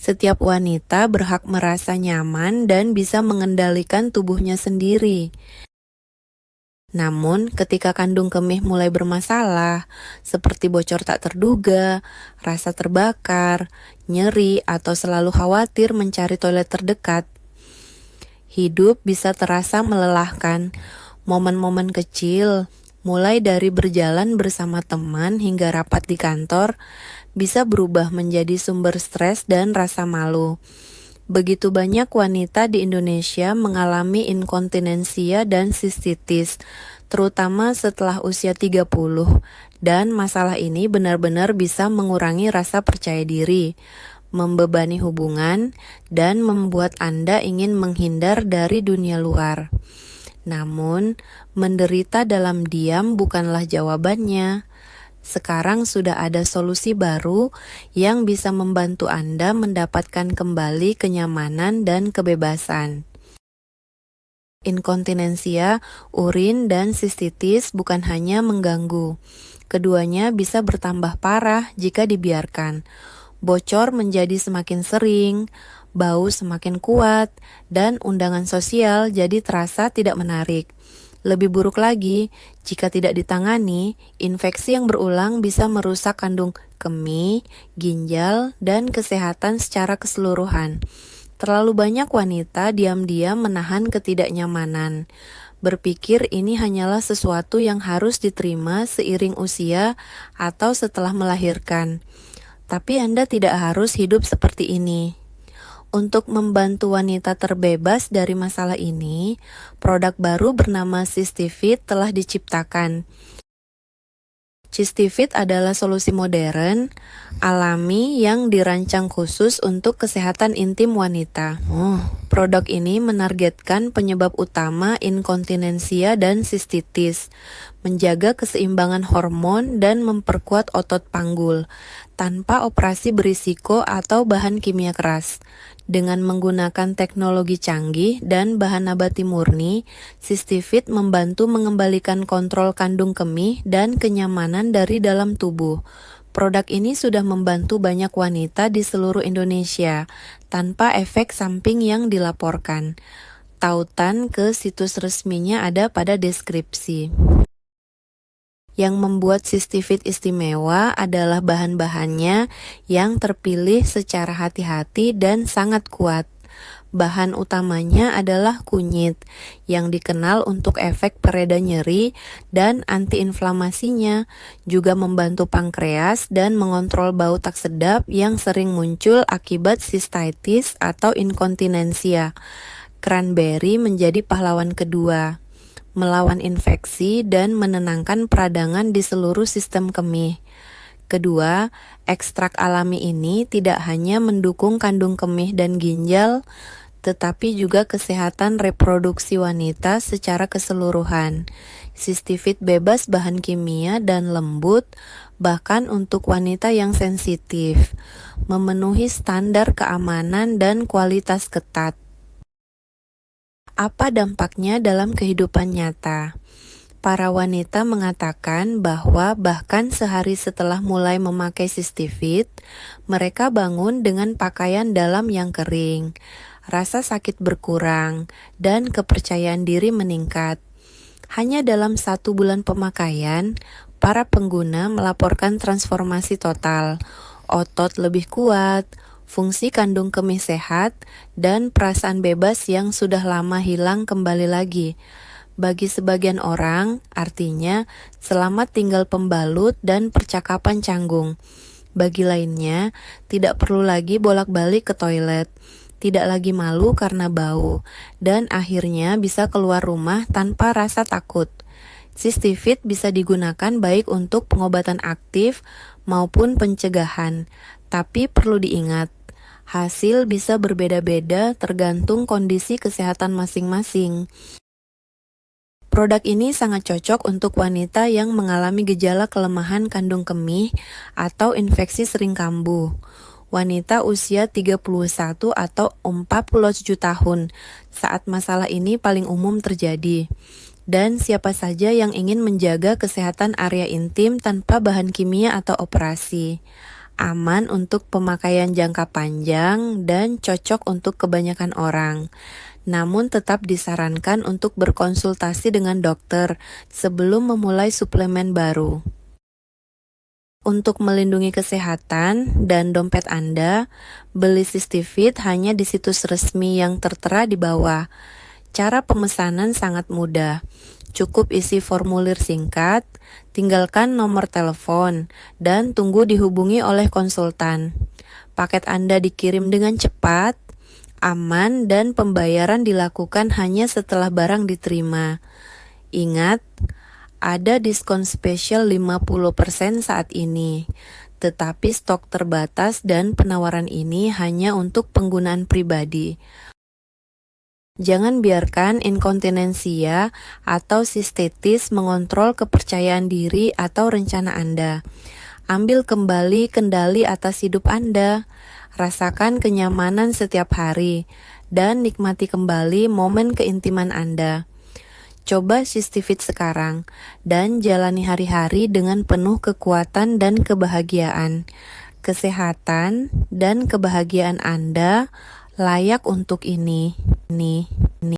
Setiap wanita berhak merasa nyaman dan bisa mengendalikan tubuhnya sendiri. Namun, ketika kandung kemih mulai bermasalah, seperti bocor tak terduga, rasa terbakar, nyeri, atau selalu khawatir mencari toilet terdekat, hidup bisa terasa melelahkan. Momen-momen kecil, mulai dari berjalan bersama teman hingga rapat di kantor, bisa berubah menjadi sumber stres dan rasa malu. Begitu banyak wanita di Indonesia mengalami inkontinensia dan sistitis, terutama setelah usia 30, dan masalah ini benar-benar bisa mengurangi rasa percaya diri, membebani hubungan, dan membuat Anda ingin menghindar dari dunia luar. Namun, menderita dalam diam bukanlah jawabannya. Sekarang sudah ada solusi baru yang bisa membantu Anda mendapatkan kembali kenyamanan dan kebebasan. Inkontinensia, urin, dan sistitis bukan hanya mengganggu. Keduanya bisa bertambah parah jika dibiarkan. Bocor menjadi semakin sering, bau semakin kuat, dan undangan sosial jadi terasa tidak menarik. Lebih buruk lagi, jika tidak ditangani, infeksi yang berulang bisa merusak kandung kemih, ginjal, dan kesehatan secara keseluruhan. Terlalu banyak wanita diam-diam menahan ketidaknyamanan, berpikir ini hanyalah sesuatu yang harus diterima seiring usia atau setelah melahirkan. Tapi Anda tidak harus hidup seperti ini. Untuk membantu wanita terbebas dari masalah ini, produk baru bernama Cystivit telah diciptakan. Cystivit adalah solusi modern, alami yang dirancang khusus untuk kesehatan intim wanita. Produk ini menargetkan penyebab utama inkontinensia dan sistitis, menjaga keseimbangan hormon dan memperkuat otot panggul, tanpa operasi berisiko atau bahan kimia keras. Dengan menggunakan teknologi canggih dan bahan nabati murni, Cystivit membantu mengembalikan kontrol kandung kemih dan kenyamanan dari dalam tubuh. Produk ini sudah membantu banyak wanita di seluruh Indonesia, tanpa efek samping yang dilaporkan. Tautan ke situs resminya ada pada deskripsi. Yang membuat Cystivit istimewa adalah bahan-bahannya yang terpilih secara hati-hati dan sangat kuat. Bahan utamanya adalah kunyit, yang dikenal untuk efek pereda nyeri dan antiinflamasinya, juga membantu pankreas dan mengontrol bau tak sedap yang sering muncul akibat sistitis atau inkontinensia. Cranberry menjadi pahlawan kedua, melawan infeksi dan menenangkan peradangan di seluruh sistem kemih. Kedua, ekstrak alami ini tidak hanya mendukung kandung kemih dan ginjal, tetapi juga kesehatan reproduksi wanita secara keseluruhan. Cystivit bebas bahan kimia dan lembut, bahkan untuk wanita yang sensitif, memenuhi standar keamanan dan kualitas ketat. Apa dampaknya dalam kehidupan nyata? Para wanita mengatakan bahwa bahkan sehari setelah mulai memakai Cystivit, mereka bangun dengan pakaian dalam yang kering, rasa sakit berkurang, dan kepercayaan diri meningkat. Hanya dalam 1 bulan pemakaian, para pengguna melaporkan transformasi total, otot lebih kuat, fungsi kandung kemih sehat, dan perasaan bebas yang sudah lama hilang kembali lagi. Bagi sebagian orang, artinya selamat tinggal pembalut dan percakapan canggung. Bagi lainnya, tidak perlu lagi bolak-balik ke toilet, tidak lagi malu karena bau, dan akhirnya bisa keluar rumah tanpa rasa takut. Cystivit bisa digunakan baik untuk pengobatan aktif maupun pencegahan, tapi perlu diingat, hasil bisa berbeda-beda tergantung kondisi kesehatan masing-masing. Produk ini sangat cocok untuk wanita yang mengalami gejala kelemahan kandung kemih atau infeksi sering kambuh. Wanita usia 31 atau 47 tahun saat masalah ini paling umum terjadi. Dan siapa saja yang ingin menjaga kesehatan area intim tanpa bahan kimia atau operasi. aman untuk pemakaian jangka panjang, dan cocok untuk kebanyakan orang. Namun tetap disarankan untuk berkonsultasi dengan dokter sebelum memulai suplemen baru. Untuk melindungi kesehatan dan dompet Anda, beli Cystivit hanya di situs resmi yang tertera di bawah. Cara pemesanan sangat mudah. Cukup isi formulir singkat, tinggalkan nomor telepon, dan tunggu dihubungi oleh konsultan. Paket Anda dikirim dengan cepat, aman, dan pembayaran dilakukan hanya setelah barang diterima. Ingat, ada diskon spesial 50% saat ini, tetapi stok terbatas dan penawaran ini hanya untuk penggunaan pribadi. Jangan biarkan inkontinensia atau sistetis mengontrol kepercayaan diri atau rencana Anda. Ambil kembali kendali atas hidup Anda. Rasakan kenyamanan setiap hari dan nikmati kembali momen keintiman Anda. Coba Cystivit sekarang dan jalani hari-hari dengan penuh kekuatan dan kebahagiaan. Kesehatan dan kebahagiaan Anda layak untuk ini.